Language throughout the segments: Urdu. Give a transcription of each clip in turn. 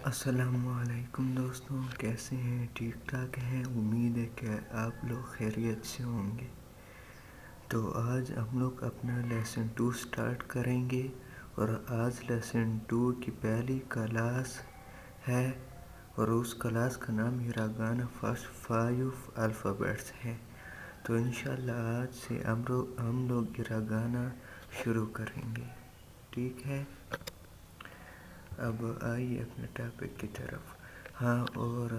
السلام علیکم دوستوں، کیسے ہیں؟ ٹھیک ٹھاک ہیں؟ امید ہے کہ آپ لوگ خیریت سے ہوں گے۔ تو آج ہم لوگ اپنا لیسن 2 سٹارٹ کریں گے، اور آج لیسن 2 کی پہلی کلاس ہے، اور اس کلاس کا نام ہیراگانا فرسٹ 5 الفابیٹس ہے۔ تو انشاءاللہ آج سے ہم لوگ ہیراگانا شروع کریں گے، ٹھیک ہے؟ اب آئیے اپنے ٹاپک کی طرف۔ ہاں، اور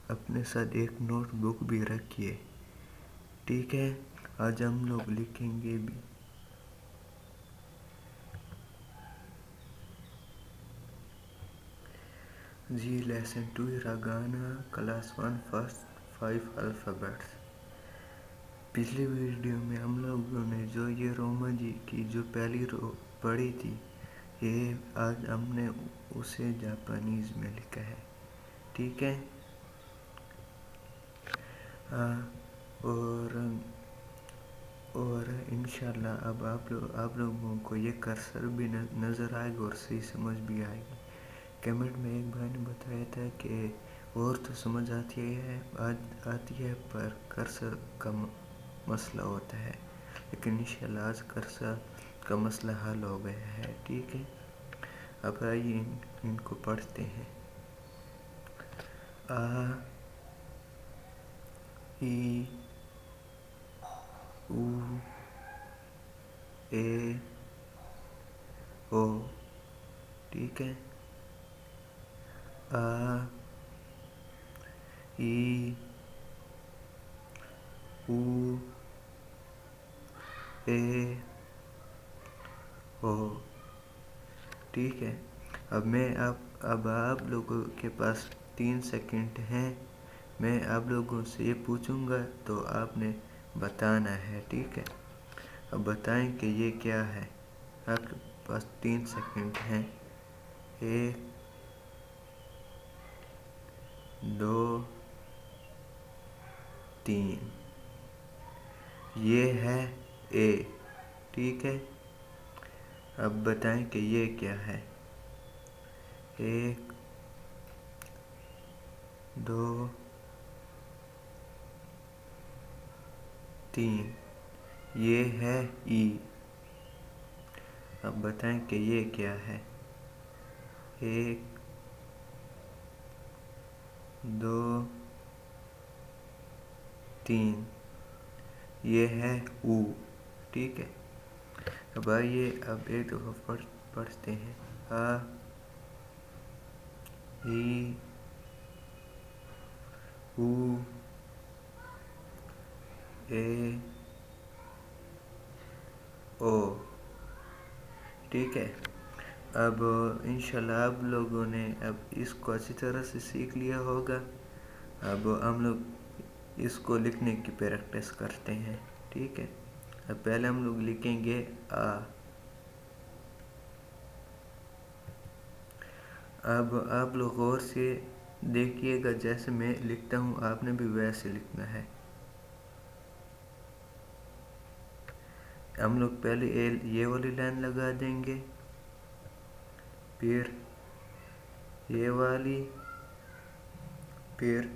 اپنے ساتھ ایک نوٹ بک بھی رکھیے، ٹھیک ہے؟ آج ہم لوگ لکھیں گے بھی۔ جی، لیسن 2 ہیراگانا کلاس 1 فرسٹ 5 الفابیٹس۔ پچھلی ویڈیو میں ہم لوگوں نے جو یہ روماجی کی جو پہلی رو پڑھی تھی، یہ آج ہم نے اسے جاپانیز میں لکھا ہے، ٹھیک ہے؟ اور انشاءاللہ اب آپ لوگوں کو یہ کرسر بھی نظر آئے گا اور صحیح سمجھ بھی آئے گی۔ کمنٹ میں ایک بھائی نے بتایا تھا کہ اور تو سمجھ آتی ہے پر کرسر کا مسئلہ ہوتا ہے، لیکن انشاءاللہ آج کرسر کا مسئلہ حل ہو گیا ہے، ٹھیک ہے؟ اب آئیے ان کو پڑھتے ہیں۔ آ ای او اے او، ٹھیک ہے؟ آ ای او اے او، ٹھیک ہے؟ اب آپ لوگوں کے پاس 3 سیکنڈ ہیں۔ میں آپ لوگوں سے یہ پوچھوں گا تو آپ نے بتانا ہے، ٹھیک ہے؟ اب بتائیں کہ یہ کیا ہے۔ آپ کے پاس 3 سیکنڈ ہیں۔ 1 2 3۔ یہ ہے اے، ٹھیک ہے؟ اب بتائیں کہ یہ کیا ہے۔ 1 2 3۔ یہ ہے ای۔ اب بتائیں کہ یہ کیا ہے۔ 1 2 3۔ یہ ہے او، ٹھیک ہے؟ اب آئیے ایک دفعہ پڑھتے ہیں۔ آ ای او اے او، ٹھیک ہے؟ اب انشاءاللہ آپ لوگوں نے اب اس کو اچھی طرح سے سیکھ لیا ہوگا۔ اب ہم لوگ اس کو لکھنے کی پریکٹس کرتے ہیں، ٹھیک ہے؟ اب پہلے ہم لوگ لکھیں گے آ۔ اب آپ لوگ غور سے دیکھیے گا، جیسے میں لکھتا ہوں آپ نے بھی ویسے لکھنا ہے۔ ہم لوگ پہلے یہ والی لائن لگا دیں گے، پھر یہ والی، پھر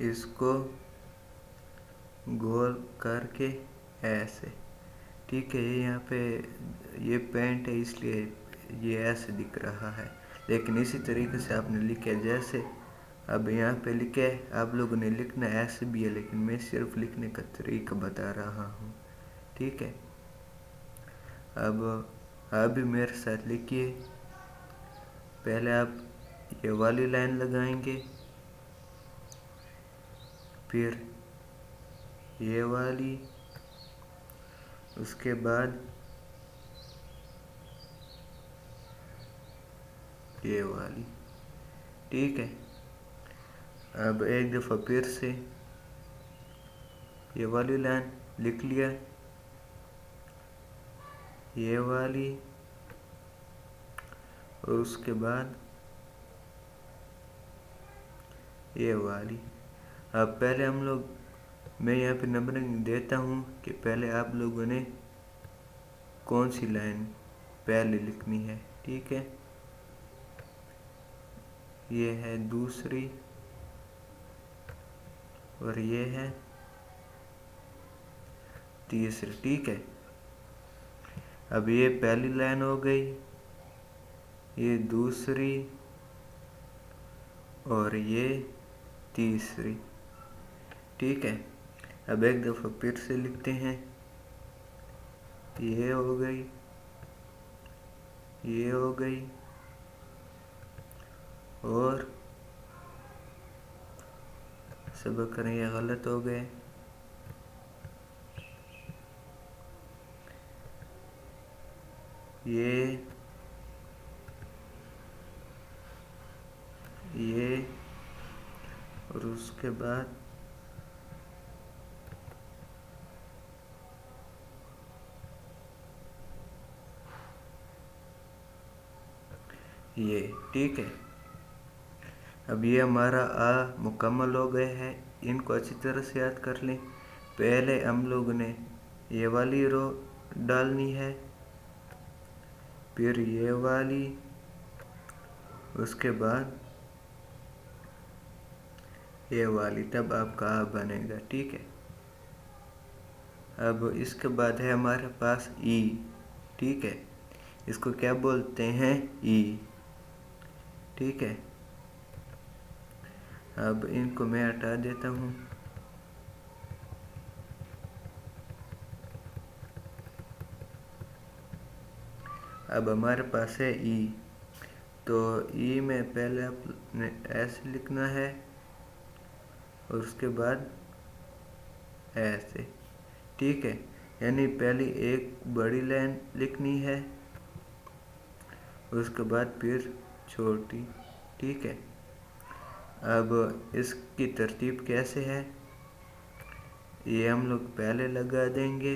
اس کو گول کر کے ایسے، ٹھیک ہے؟ یہاں پہ یہ پینٹ ہے اس لیے یہ ایسے دکھ رہا ہے، لیکن اسی طریقے سے آپ نے لکھا جیسے اب یہاں پہ لکھے آپ لوگوں نے لکھنا ایسے بھی ہے، لیکن میں صرف لکھنے کا طریقہ بتا رہا ہوں، ٹھیک ہے؟ اب آپ بھی میرے ساتھ لکھیے۔ پہلے آپ یہ والی لائن لگائیں گے، پھر یہ والی، اس کے بعد یہ والی، ٹھیک ہے؟ اب ایک دفعہ پھر سے یہ والی لائن لکھ لیا، یہ والی، اور اس کے بعد یہ والی۔ اب پہلے میں یہاں پہ نمبرنگ دیتا ہوں کہ پہلے آپ لوگوں نے کون سی لائن پہلے لکھنی ہے، ٹھیک ہے؟ یہ ہے دوسری اور یہ ہے تیسری، ٹھیک ہے۔ اب یہ پہلی لائن ہو گئی، یہ دوسری اور یہ تیسری، ٹھیک ہے۔ اب ایک دفعہ پھر سے لکھتے ہیں، یہ ہو گئی، یہ ہو گئی، اور سبق کریں یہ غلط ہو گئے، یہ اور اس کے بعد یہ، ٹھیک ہے۔ اب یہ ہمارا مکمل ہو گئے ہے، ان کو اچھی طرح سے یاد کر لیں۔ پہلے ہم لوگ نے یہ والی رو ڈالنی ہے، پھر یہ والی، اس کے بعد یہ والی، تب آپ کا بنے گا، ٹھیک ہے۔ اب اس کے بعد ہے ہمارے پاس ای، ٹھیک ہے، اس کو کیا بولتے ہیں؟ ای، ٹھیک ہے۔ اب ان کو میں ہٹا دیتا ہوں، اب ہمارے پاس ہے ای، تو ای میں پہلے آپ نے ایسے لکھنا ہے اور اس کے بعد ایسے، ٹھیک ہے، یعنی پہلی ایک بڑی لائن لکھنی ہے، اس کے بعد پھر چھوٹی، ٹھیک ہے۔ اب اس کی ترتیب کیسے ہے؟ یہ ہم لوگ پہلے لگا دیں گے،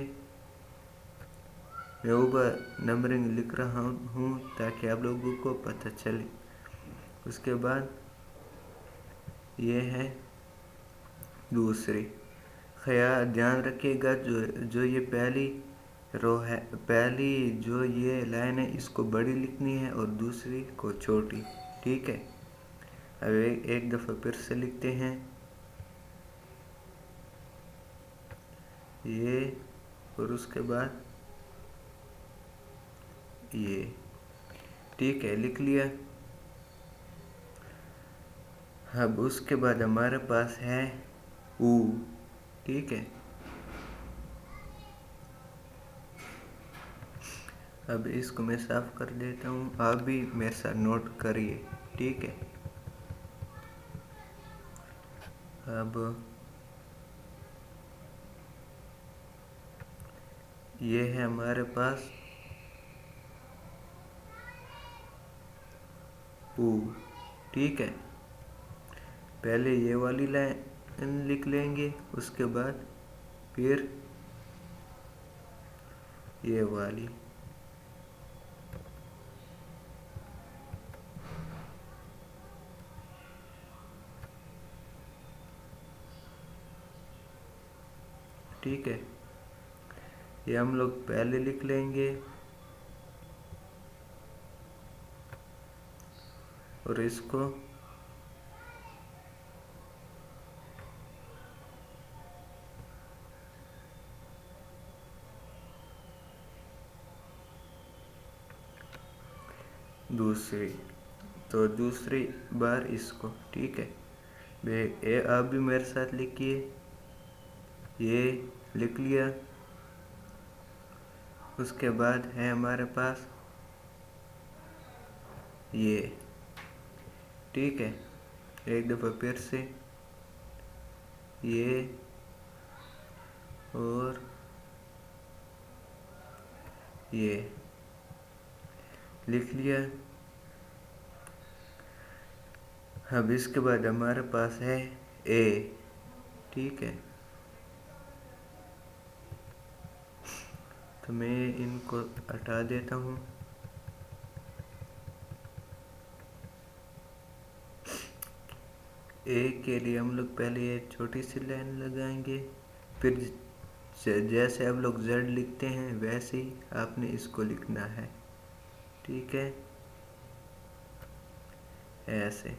میں اوپر نمبرنگ لکھ رہا ہوں تاکہ آپ لوگوں کو پتہ چلے۔ اس کے بعد یہ ہے دوسری، خیال دھیان رکھیے گا جو یہ پہلی رو ہے، پہلی جو یہ لائن ہے اس کو بڑی لکھنی ہے اور دوسری کو چھوٹی، ٹھیک ہے۔ اب ایک دفعہ پھر سے لکھتے ہیں، یہ اور اس کے بعد یہ، ٹھیک ہے، لکھ لیا۔ اب اس کے بعد ہمارے پاس ہے او، ٹھیک ہے۔ اب اس کو میں صاف کر دیتا ہوں، آپ بھی میرے ساتھ نوٹ کریے، ٹھیک ہے۔ اب یہ ہے ہمارے پاس او، ٹھیک ہے۔ پہلے یہ والی لائن لکھ لیں گے، اس کے بعد پھر یہ والی، ٹھیک ہے۔ یہ ہم لوگ پہلے لکھ لیں گے اور اس کو دوسری، تو دوسری بار اس کو، ٹھیک ہے۔ آپ بھی میرے ساتھ لکھیے، یہ لکھ لیا۔ اس کے بعد ہے ہمارے پاس یہ، ٹھیک ہے۔ ایک دفعہ پھر سے یہ اور یہ لکھ لیا۔ اب اس کے بعد ہمارے پاس ہے اے، ٹھیک ہے۔ تو میں ان کو ہٹا دیتا ہوں، اے کے لیے ہم لوگ پہلے یہ چھوٹی سی لائن لگائیں گے، پھر جیسے آپ لوگ زیڈ لکھتے ہیں ویسے ہی آپ نے اس کو لکھنا ہے، ٹھیک ہے، ایسے۔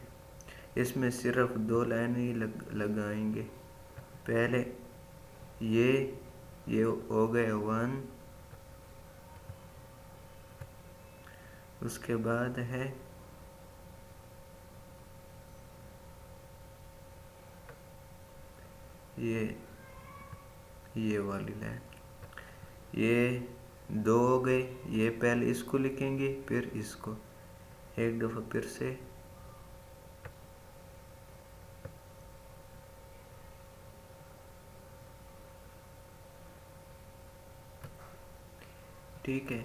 اس میں صرف 2 لائن ہی لگائیں گے. پہلے یہ ہو گیا 1. اس کے بعد ہے یہ والی لائن. یہ 2 ہو گئے. یہ پہلے اس کو لکھیں گے پھر اس کو ایک دفعہ پھر سے. ٹھیک ہے.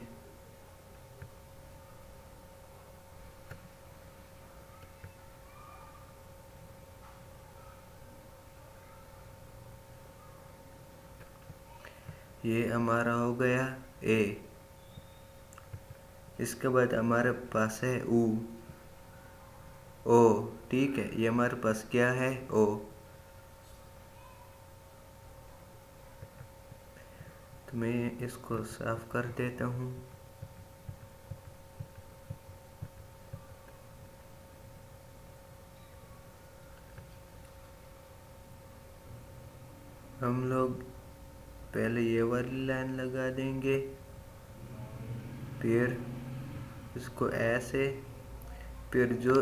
یہ ہمارا ہو گیا اے. اس کے بعد ہمارے پاس ہے او. ٹھیک ہے. یہ ہمارے پاس کیا ہے او. تو میں اس کو صاف کر دیتا ہوں. ہم لوگ پہلے یہ والی لائن لگا دیں گے، پھر اس کو ایسے، پھر جو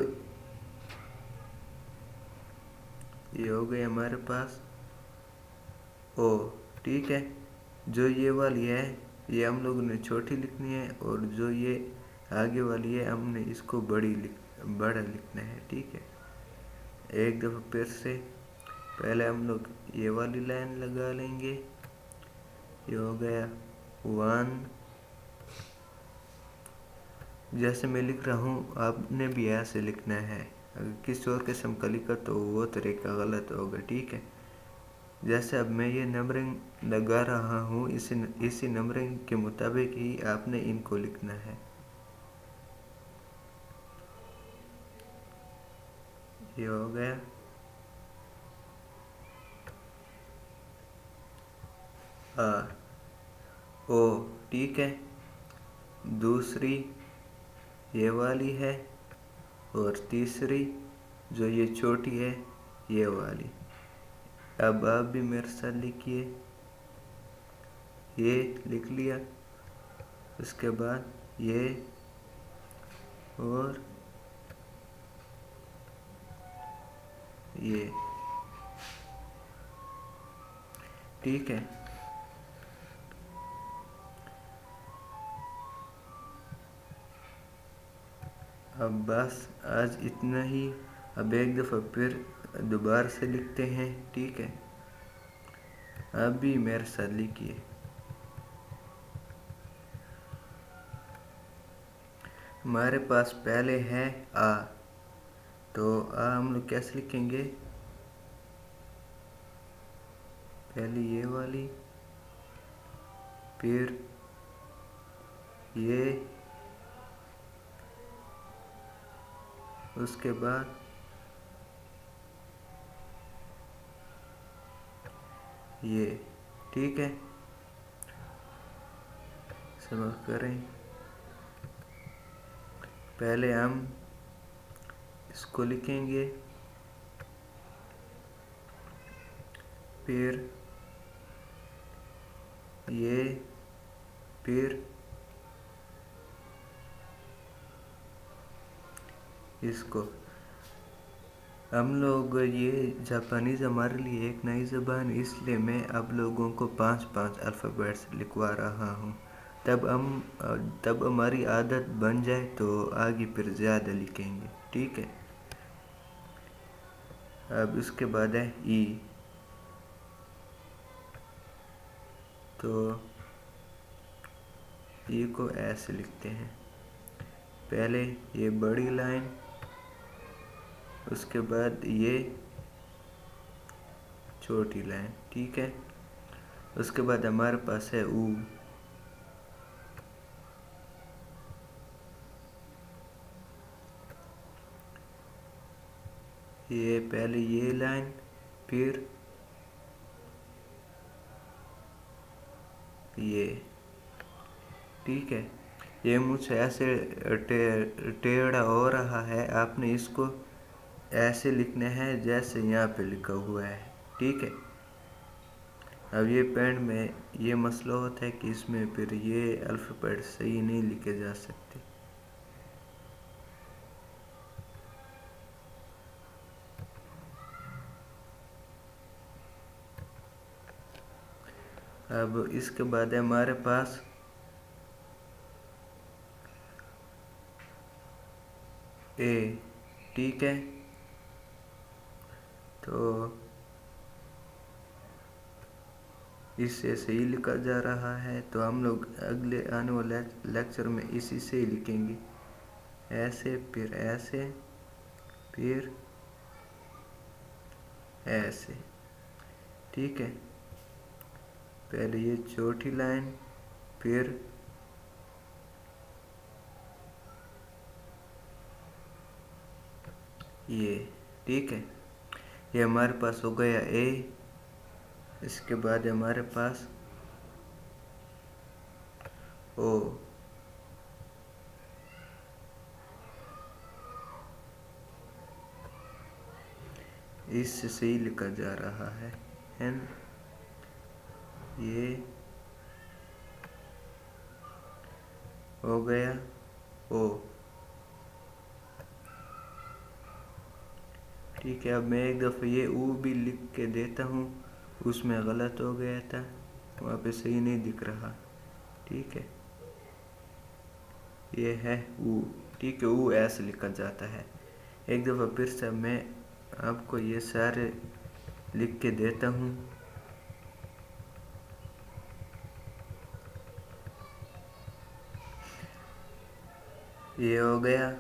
یہ ہو گئی ہمارے پاس او. ٹھیک ہے. جو یہ والی ہے یہ ہم لوگوں نے چھوٹی لکھنی ہے، اور جو یہ آگے والی ہے ہم نے اس کو بڑا لکھنا ہے. ٹھیک ہے. ایک دفعہ پھر سے پہلے ہم لوگ یہ والی لائن لگا لیں گے. یہ ہو گیا 1. جیسے میں لکھ رہا ہوں آپ نے بھی ایسے لکھنا ہے. اگر کسی اور قسم کا لکھا تو وہ طریقہ غلط ہوگا. ٹھیک ہے. جیسے اب میں یہ نمبرنگ لگا رہا ہوں، اسی نمبرنگ کے مطابق ہی آپ نے ان کو لکھنا ہے. یہ ہو گیا او. ٹھیک ہے. دوسری یہ والی ہے، اور تیسری جو یہ چھوٹی ہے یہ والی. اب آپ بھی میرے ساتھ لکھیے. یہ لکھ لیا. اس کے بعد یہ اور یہ. ٹھیک ہے. اب بس آج اتنا ہی. اب ایک دفعہ پھر دوبارہ سے لکھتے ہیں. ٹھیک ہے. آپ بھی میرے ساتھ لکھیے. ہمارے پاس پہلے ہے آ، تو آ ہم لوگ کیسے لکھیں گے؟ پہلے یہ والی، پھر یہ، اس کے بعد یہ. ٹھیک ہے. سبق کریں. پہلے ہم اس کو لکھیں گے، پھر یہ، پھر اس کو. ہم لوگ یہ جاپانیز ہمارے لیے ایک نئی زبان ہے، اس لیے میں اب لوگوں کو 5 الفابیٹس لکھوا رہا ہوں. تب ہماری عادت بن جائے تو آگے پھر زیادہ لکھیں گے. ٹھیک ہے. اب اس کے بعد ہے ای. تو ای کو ایسے لکھتے ہیں. پہلے یہ بڑی لائن، اس کے بعد یہ چھوٹی لائن. ٹھیک ہے. اس کے بعد ہمارے پاس ہے او. یہ پہلے یہ لائن، پھر یہ. ٹھیک ہے. یہ مجھ سے ایسے ٹیڑھا ہو رہا ہے، آپ نے اس کو ایسے لکھنا ہے جیسے یہاں پہ لکھا ہوا ہے، ٹھیک ہے۔ اب یہ پینٹ میں یہ مسئلہ ہوتا ہے کہ اس میں پھر یہ الفابیٹ صحیح نہیں لکھے جا سکتے۔ اب اس کے بعد ہمارے پاس اے، ٹھیک ہے۔ تو اس سے صحیح لکھا جا رہا ہے، تو ہم لوگ اگلے آنے والے لیکچر میں اسی سے ہی لکھیں گے، ایسے پھر ایسے پھر ایسے، ٹھیک ہے۔ پہلے یہ چھوٹی لائن، پھر یہ، ٹھیک ہے۔ یہ ہمارے پاس ہو گیا اے۔ اس کے بعد ہمارے پاس او، اس سے صحیح لکھا جا رہا ہے این، یہ ہو گیا او، ٹھیک ہے۔ اب میں ایک دفعہ یہ او بھی لکھ کے دیتا ہوں، اس میں غلط ہو گیا تھا، وہاں پہ صحیح نہیں دکھ رہا، ٹھیک ہے۔ یہ ہے او، ٹھیک ہے، او ایسے لکھا جاتا ہے۔ ایک دفعہ پھر سے میں آپ کو یہ سارے لکھ کے دیتا ہوں۔ یہ ہو گیا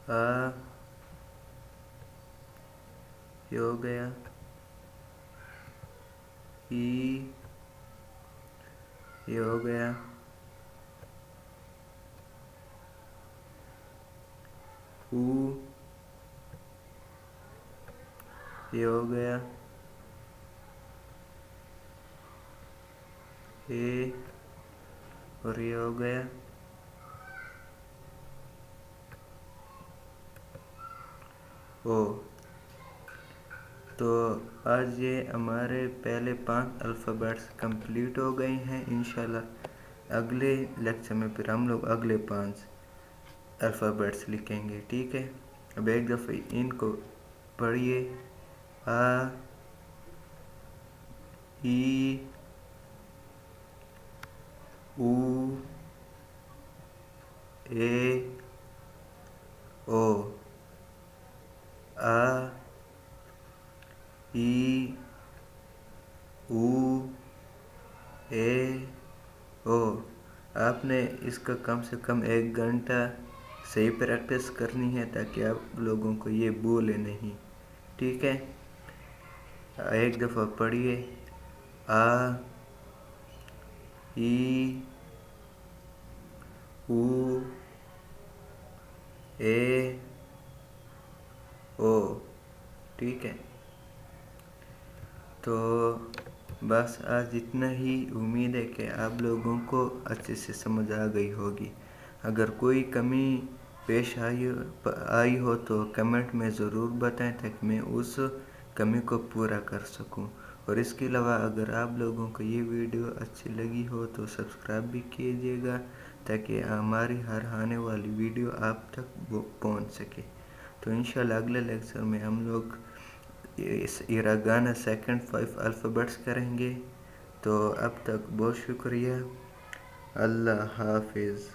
آ، یہ ہو گیا ای، یہ ہو گیا او، یہ ہو گیا اے، اور یہ ہو گیا او۔ تو آج یہ ہمارے پہلے 5 الفابیٹس کمپلیٹ ہو گئے ہیں۔ انشاءاللہ اگلے لیکچر میں پھر ہم لوگ اگلے 5 الفابیٹس لکھیں گے، ٹھیک ہے۔ اب ایک دفعہ ان کو پڑھیے، آ، ای، او، اے، او، آ، ای، او، اے، او۔ آپ نے اس کا کم سے کم 1 گھنٹہ صحیح پریکٹس کرنی ہے تاکہ آپ لوگوں کو یہ بھولے نہیں، ٹھیک ہے۔ ایک دفعہ پڑھیے، آ، ای، او، اے، او، ٹھیک ہے۔ تو بس آج اتنا ہی، امید ہے کہ آپ لوگوں کو اچھے سے سمجھ آ گئی ہوگی۔ اگر کوئی کمی پیش آئی ہو تو کمنٹ میں ضرور بتائیں تاکہ میں اس کمی کو پورا کر سکوں۔ اور اس کے علاوہ اگر آپ لوگوں کو یہ ویڈیو اچھی لگی ہو تو سبسکرائب بھی کیجیے گا تاکہ ہماری ہر آنے والی ویڈیو آپ تک پہنچ سکے۔ تو انشاءاللہ اگلے لیکچر میں ہم لوگ ہیراگانا سیکنڈ 5 الفابیٹس کریں گے۔ تو اب تک بہت شکریہ، اللہ حافظ۔